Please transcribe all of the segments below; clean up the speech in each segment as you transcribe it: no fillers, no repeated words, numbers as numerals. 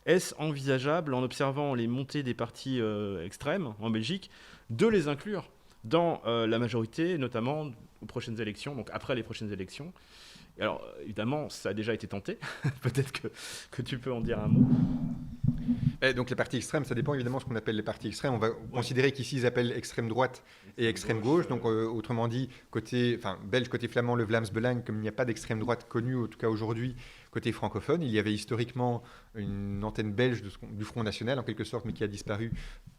Est-ce envisageable, en observant les montées des partis extrêmes en Belgique, de les inclure dans la majorité, notamment aux prochaines élections, donc après les prochaines élections? Et alors, évidemment, ça a déjà été tenté. Peut-être que tu peux en dire un mot. Et donc les partis extrêmes, ça dépend évidemment de ce qu'on appelle les partis extrêmes. On va Oui. considérer qu'ici ils appellent extrême droite et Extrême extrême gauche. gauche. Donc autrement dit, côté belge, côté flamand, le Vlaams Belang, comme il n'y a pas d'extrême droite connue, en tout cas aujourd'hui, côté francophone, il y avait historiquement une antenne belge du Front National en quelque sorte, mais qui a disparu,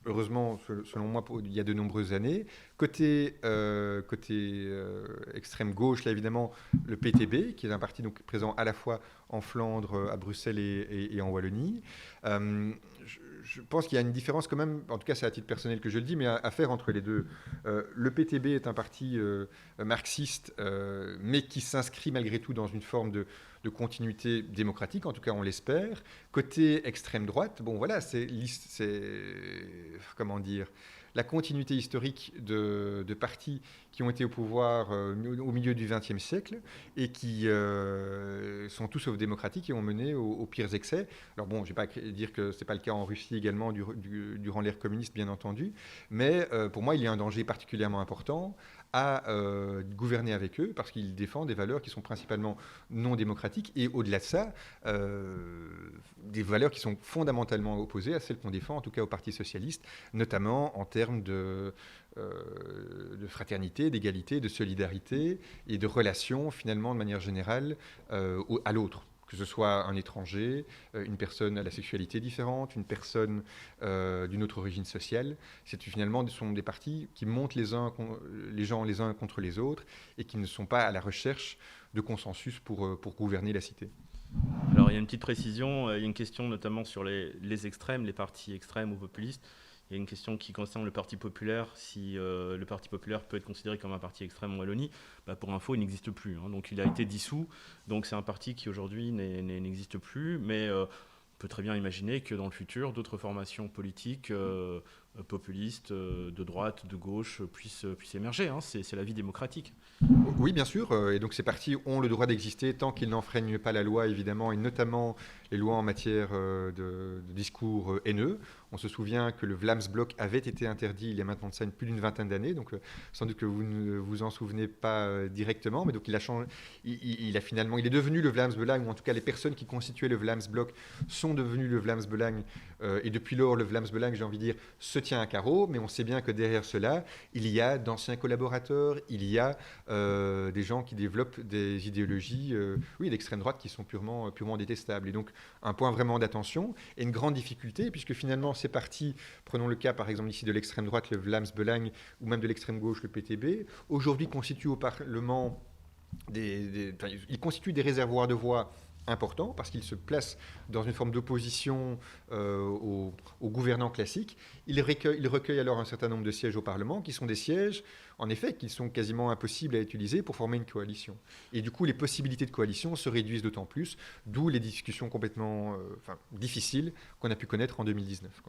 heureusement, selon moi, il y a de nombreuses années. Côté extrême gauche, là évidemment, le PTB, qui est un parti donc présent à la fois en Flandre, à Bruxelles et en Wallonie. Euh, je pense qu'il y a une différence quand même, en tout cas c'est à titre personnel que je le dis, mais à faire entre les deux. Le PTB est un parti marxiste, mais qui s'inscrit malgré tout dans une forme de continuité démocratique, en tout cas on l'espère. Côté extrême droite, bon voilà, comment dire, la continuité historique de partis qui ont été au pouvoir au milieu du XXe siècle et qui sont tout sauf démocratiques et ont mené aux pires excès. Alors bon, je ne vais pas dire que ce n'est pas le cas en Russie également durant l'ère communiste, bien entendu, mais pour moi, il y a un danger particulièrement important à gouverner avec eux parce qu'ils défendent des valeurs qui sont principalement non démocratiques et au-delà de ça, des valeurs qui sont fondamentalement opposées à celles qu'on défend, en tout cas au Parti socialiste, notamment en termes de fraternité, d'égalité, de solidarité et de relations finalement de manière générale à l'autre, que ce soit un étranger, une personne à la sexualité différente, une personne d'une autre origine sociale. C'est finalement ce sont des partis qui montent les gens les uns contre les autres et qui ne sont pas à la recherche de consensus pour gouverner la cité. Alors, il y a une petite précision. Il y a une question notamment sur les extrêmes, les partis extrêmes ou populistes. Il y a une question qui concerne le Parti populaire. Si le Parti populaire peut être considéré comme un parti extrême en Wallonie, bah, pour info, il n'existe plus, hein. Donc, il a été dissous. Donc, c'est un parti qui aujourd'hui n'existe plus. Mais on peut très bien imaginer que dans le futur, d'autres formations politiques populistes, de droite, de gauche, puissent émerger, hein. C'est la vie démocratique. Oui, bien sûr. Et donc ces partis ont le droit d'exister tant qu'ils n'enfreignent pas la loi, évidemment, et notamment les lois en matière de discours haineux. On se souvient que le Vlaams-Blok avait été interdit il y a maintenant de ça plus d'une vingtaine d'années, donc sans doute que vous ne vous en souvenez pas directement, mais donc il a changé, il a finalement, il est devenu le Vlaams-Belang, ou en tout cas les personnes qui constituaient le Vlaams-Blok sont devenues le Vlaams-Belang, et depuis lors le Vlaams-Belang, j'ai envie de dire, se tient à carreau, mais on sait bien que derrière cela, il y a d'anciens collaborateurs, il y a des gens qui développent des idéologies oui, d'extrême droite qui sont purement détestables. Et donc un point vraiment d'attention et une grande difficulté, puisque finalement ces partis, prenons le cas par exemple ici de l'extrême droite, le Vlaams Belang, ou même de l'extrême gauche, le PTB, aujourd'hui constituent au Parlement ils constituent des réservoirs de voix importants parce qu'ils se placent dans une forme d'opposition aux gouvernants classiques. Ils recueillent alors un certain nombre de sièges au Parlement qui sont des sièges, en effet, qui sont quasiment impossibles à utiliser pour former une coalition. Et du coup, les possibilités de coalition se réduisent d'autant plus, d'où les discussions complètement difficiles qu'on a pu connaître en 2019.